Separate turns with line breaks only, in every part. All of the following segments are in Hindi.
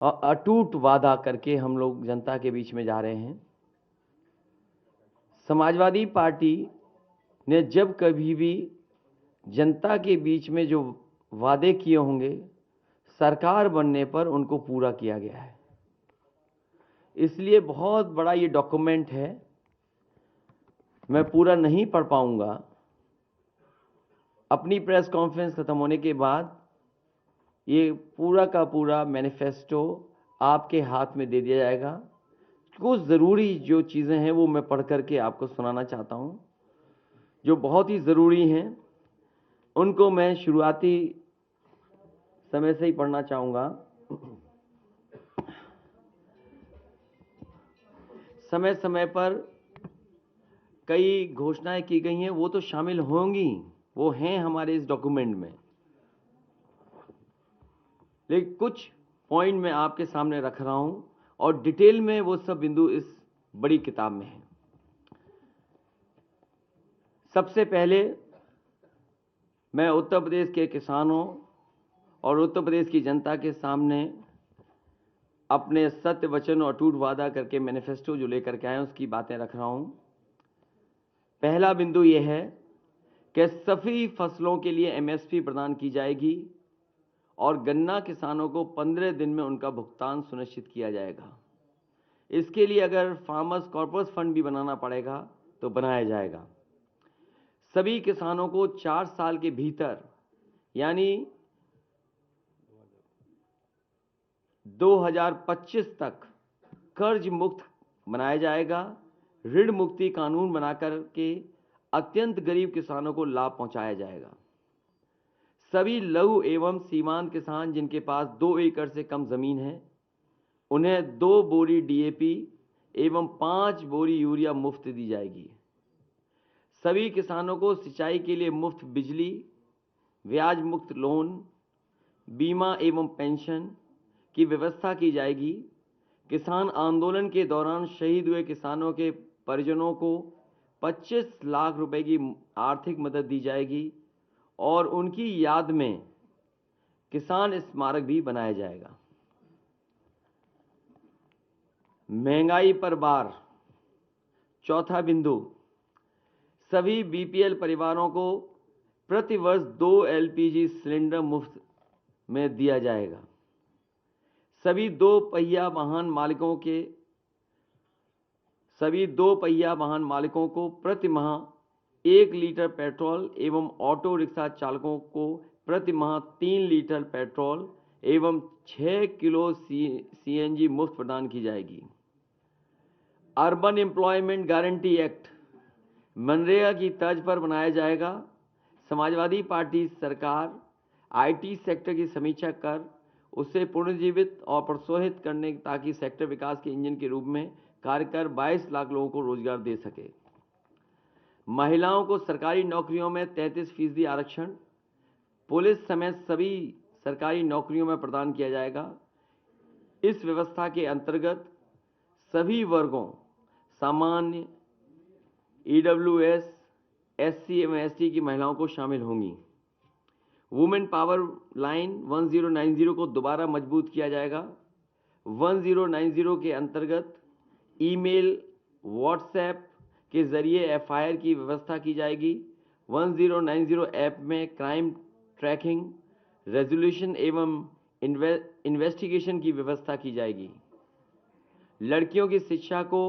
और अटूट वादा करके हम लोग जनता के बीच में जा रहे हैं। समाजवादी पार्टी ने जब कभी भी जनता के बीच में जो वादे किए होंगे, सरकार बनने पर उनको पूरा किया गया है। इसलिए बहुत बड़ा ये डॉक्यूमेंट है, मैं पूरा नहीं पढ़ पाऊंगा। अपनी प्रेस कॉन्फ्रेंस खत्म होने के बाद ये पूरा का पूरा मैनिफेस्टो आपके हाथ में दे दिया जाएगा। कुछ ज़रूरी जो चीज़ें हैं वो मैं पढ़ करके आपको सुनाना चाहता हूं, जो बहुत ही ज़रूरी हैं। उनको मैं शुरुआती समय से ही पढ़ना चाहूँगा। समय समय पर कई घोषणाएं की गई हैं, वो तो शामिल होंगी, वो हैं हमारे इस डॉक्यूमेंट में, लेकिन कुछ पॉइंट मैं आपके सामने रख रहा हूं और डिटेल में वो सब बिंदु इस बड़ी किताब में है। सबसे पहले मैं उत्तर प्रदेश के किसानों और उत्तर प्रदेश की जनता के सामने अपने सत्य वचन और अटूट वादा करके मैनिफेस्टो जो लेकर के आए उसकी बातें रख रहा हूं। पहला बिंदु यह है कि सभी फसलों के लिए एमएसपी प्रदान की जाएगी और गन्ना किसानों को 15 दिन में उनका भुगतान सुनिश्चित किया जाएगा। इसके लिए अगर फार्मर्स कॉर्पस फंड भी बनाना पड़ेगा तो बनाया जाएगा। सभी किसानों को 4 साल के भीतर यानी 2025 तक कर्ज मुक्त बनाया जाएगा। ऋण मुक्ति कानून बनाकर के अत्यंत गरीब किसानों को लाभ पहुंचाया जाएगा। सभी लघु एवं सीमांत किसान जिनके पास 2 एकड़ से कम जमीन है, उन्हें 2 बोरी डीएपी एवं 5 बोरी यूरिया मुफ्त दी जाएगी। सभी किसानों को सिंचाई के लिए मुफ्त बिजली, ब्याज मुक्त लोन, बीमा एवं पेंशन की व्यवस्था की जाएगी। किसान आंदोलन के दौरान शहीद हुए किसानों के परिजनों को 25 लाख रुपए की आर्थिक मदद दी जाएगी और उनकी याद में किसान स्मारक भी बनाया जाएगा। महंगाई पर बार, चौथा बिंदु, सभी बीपीएल परिवारों को प्रति वर्ष 2 एलपीजी सिलेंडर मुफ्त में दिया जाएगा। सभी दो पहिया वाहन मालिकों को प्रति माह 1 लीटर पेट्रोल एवं ऑटो रिक्शा चालकों को प्रति माह 3 लीटर पेट्रोल एवं 6 किलो सीएनजी मुफ्त प्रदान की जाएगी। Urban employment guarantee act MNREGA की तर्ज पर बनाया जाएगा। समाजवादी पार्टी सरकार आईटी सेक्टर की समीक्षा कर उसे पुनर्जीवित और प्रोत्साहित करने ताकि सेक्टर विकास के इंजन के रूप में कार्य कर 22 लाख लोगों को रोजगार दे सके। महिलाओं को सरकारी नौकरियों में 33% आरक्षण पुलिस समेत सभी सरकारी नौकरियों में प्रदान किया जाएगा। इस व्यवस्था के अंतर्गत सभी वर्गों सामान्य, ईडब्ल्यूएस, एससी एवं एसटी की महिलाओं को शामिल होंगी। वुमेन पावर लाइन 1090 को दोबारा मजबूत किया जाएगा। 1090 के अंतर्गत ईमेल, व्हाट्सएप के जरिए एफआईआर की व्यवस्था की जाएगी। 1090 ऐप में क्राइम ट्रैकिंग, रेजोल्यूशन एवं इन्वेस्टिगेशन की व्यवस्था की जाएगी। लड़कियों की शिक्षा को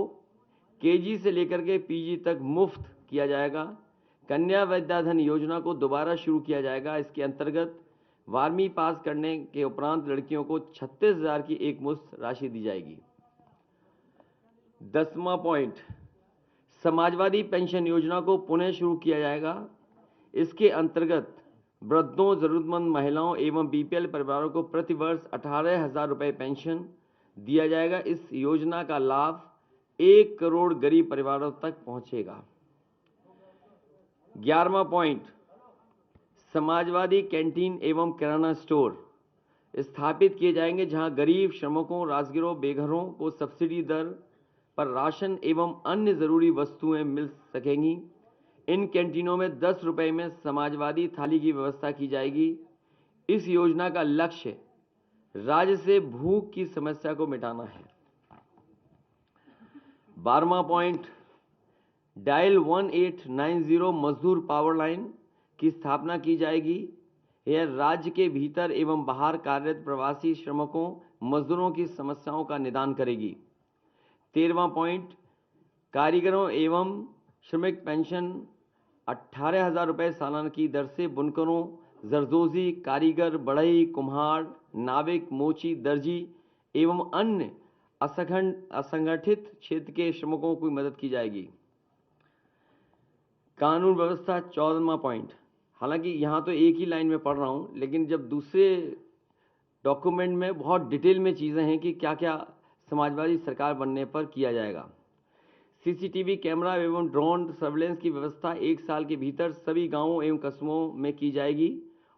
केजी से लेकर के पीजी तक मुफ्त किया जाएगा। कन्या विद्याधन योजना को दोबारा शुरू किया जाएगा। इसके अंतर्गत 12वीं पास करने के उपरांत लड़कियों को 36,000 की एक मुश्त राशि दी जाएगी। 10वां पॉइंट, समाजवादी पेंशन योजना को पुनः शुरू किया जाएगा। इसके अंतर्गत वृद्धों, जरूरतमंद महिलाओं एवं बीपीएल परिवारों को प्रति वर्ष 18,000 रुपये पेंशन दिया जाएगा। इस योजना का लाभ 1 करोड़ गरीब परिवारों तक पहुंचेगा। 11वां पॉइंट, समाजवादी कैंटीन एवं किराना स्टोर स्थापित किए जाएंगे जहां गरीब, श्रमिकों, राजगिरों, बेघरों को सब्सिडी दर पर राशन एवं अन्य जरूरी वस्तुएं मिल सकेंगी। इन कैंटीनों में 10 रुपए में समाजवादी थाली की व्यवस्था की जाएगी। इस योजना का लक्ष्य राज्य से भूख की समस्या को मिटाना है। 12वां पॉइंट, डायल 1890 मजदूर पावर लाइन की स्थापना की जाएगी। यह राज्य के भीतर एवं बाहर कार्यरत प्रवासी श्रमिकों मजदूरों की समस्याओं का निदान करेगी। 13वां पॉइंट, कारीगरों एवं श्रमिक पेंशन 18,000 रुपये सालाना की दर से बुनकरों, जरदोजी, कारीगर, बढ़ई, कुम्हार, नाविक, मोची, दर्जी एवं अन्य असंगठित क्षेत्र के श्रमिकों की मदद की जाएगी। कानून व्यवस्था 14वां पॉइंट, हालांकि यहाँ तो एक ही लाइन में पढ़ रहा हूँ, लेकिन जब दूसरे डॉक्यूमेंट में बहुत डिटेल में चीज़ें हैं कि क्या क्या समाजवादी सरकार बनने पर किया जाएगा। सीसीटीवी कैमरा एवं ड्रोन सर्वेलेंस की व्यवस्था 1 साल के भीतर सभी गांवों एवं कस्बों में की जाएगी।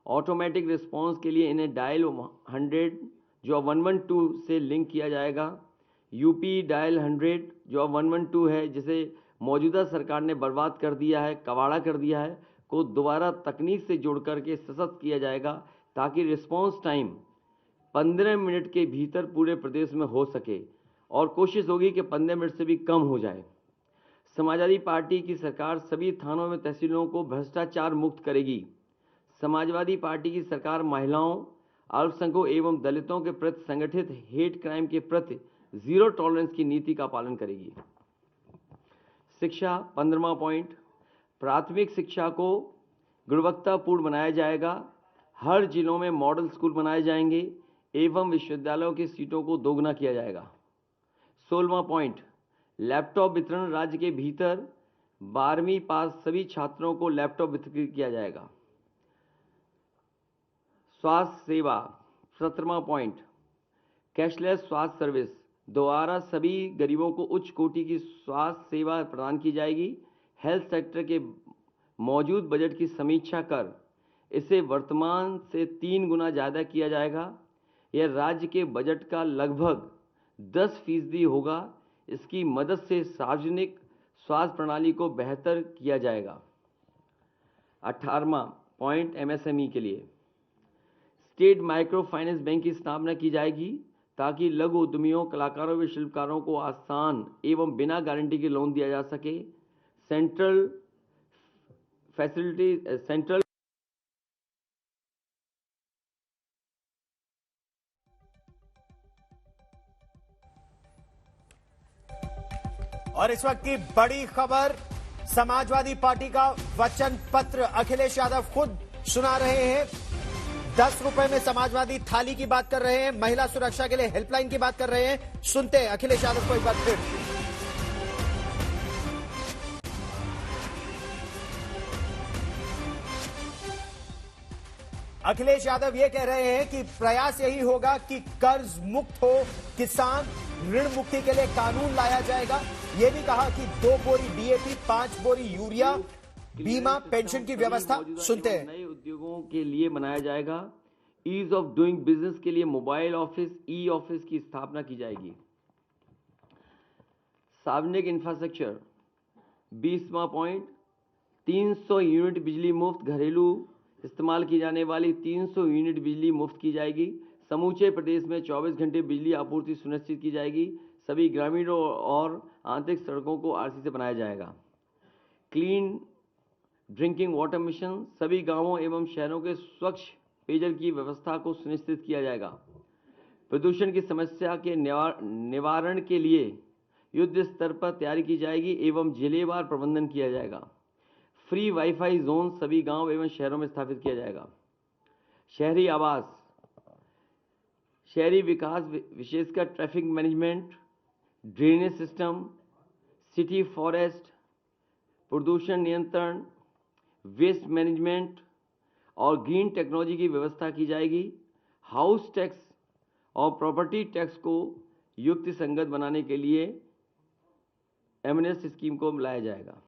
ऑटोमेटिक रिस्पांस के लिए इन्हें डायल 100 जो 112 से लिंक किया जाएगा। यूपी डायल 100 जो 112 है, जिसे मौजूदा सरकार ने बर्बाद कर दिया है, कबाड़ा कर दिया है, को दोबारा तकनीक से जोड़ करके सशक्त किया जाएगा ताकि रिस्पांस टाइम 15 मिनट के भीतर पूरे प्रदेश में हो सके और कोशिश होगी कि 15 मिनट से भी कम हो जाए। समाजवादी पार्टी की सरकार सभी थानों में तहसीलों को भ्रष्टाचार मुक्त करेगी। समाजवादी पार्टी की सरकार महिलाओं, अल्पसंख्यकों एवं दलितों के प्रति संगठित हेट क्राइम के प्रति जीरो टॉलरेंस की नीति का पालन करेगी। शिक्षा 15वां पॉइंट, प्राथमिक शिक्षा को गुणवत्तापूर्ण बनाया जाएगा। हर जिलों में मॉडल स्कूल बनाए जाएंगे एवं विश्वविद्यालयों की सीटों को दोगुना किया जाएगा। 16वां पॉइंट, लैपटॉप वितरण राज्य के भीतर 12वीं पास सभी छात्रों को लैपटॉप वितरित किया जाएगा। स्वास्थ्य सेवा 17वां पॉइंट, कैशलेस स्वास्थ्य सर्विस द्वारा सभी गरीबों को उच्च कोटि की स्वास्थ्य सेवा प्रदान की जाएगी। हेल्थ सेक्टर के मौजूद बजट की समीक्षा कर इसे वर्तमान से 3 गुना ज़्यादा किया जाएगा। यह राज्य के बजट का लगभग 10% होगा। इसकी मदद से सार्वजनिक स्वास्थ्य प्रणाली को बेहतर किया जाएगा। 18वां पॉइंट, एमएसएमई के लिए स्टेट माइक्रो फाइनेंस बैंक की स्थापना की जाएगी ताकि लघु उद्यमियों, कलाकारों व शिल्पकारों को आसान एवं बिना गारंटी के लोन दिया जा सके। सेंट्रल
और इस वक्त की बड़ी खबर, समाजवादी पार्टी का वचन पत्र अखिलेश यादव खुद सुना रहे हैं। 10 रुपए में समाजवादी थाली की बात कर रहे हैं, महिला सुरक्षा के लिए हेल्पलाइन की बात कर रहे हैं। सुनते हैं अखिलेश यादव को एक बार फिर। अखिलेश यादव ये कह रहे हैं कि प्रयास यही होगा कि कर्ज मुक्त हो किसान, ऋण मुक्ति के लिए कानून लाया जाएगा। ये भी कहा कि 2 बोरी डीएपी, 5 बोरी यूरिया, बीमा, पेंशन की व्यवस्था। सुनते हैं।
नए उद्योगों के लिए बनाया जाएगा। ईज ऑफ डूइंग बिजनेस के लिए मोबाइल ऑफिस, ई ऑफिस की स्थापना की जाएगी। सार्वजनिक इंफ्रास्ट्रक्चर 20वां पॉइंट, 300 यूनिट बिजली मुफ्त, घरेलू इस्तेमाल की जाने वाली 300 यूनिट बिजली मुफ्त की जाएगी। समूचे प्रदेश में 24 घंटे बिजली आपूर्ति सुनिश्चित की जाएगी। सभी ग्रामीणों और आंतरिक सड़कों को आरसी से बनाया जाएगा। क्लीन ड्रिंकिंग वाटर मिशन, सभी गांवों एवं शहरों के स्वच्छ पेयजल की व्यवस्था को सुनिश्चित किया जाएगा। प्रदूषण की समस्या के निवारण के लिए युद्ध स्तर पर तैयारी की जाएगी एवं जिलेवार प्रबंधन किया जाएगा। फ्री वाईफाई जोन सभी गांव एवं शहरों में स्थापित किया जाएगा। शहरी आवास, शहरी विकास विशेषकर traffic management, drainage system, city forest, प्रदूषण नियंत्रण, वेस्ट मैनेजमेंट और ग्रीन टेक्नोलॉजी की व्यवस्था की जाएगी। हाउस टैक्स और प्रॉपर्टी टैक्स को युक्ति संगत बनाने के लिए एमनेस्ट स्कीम को लाया जाएगा।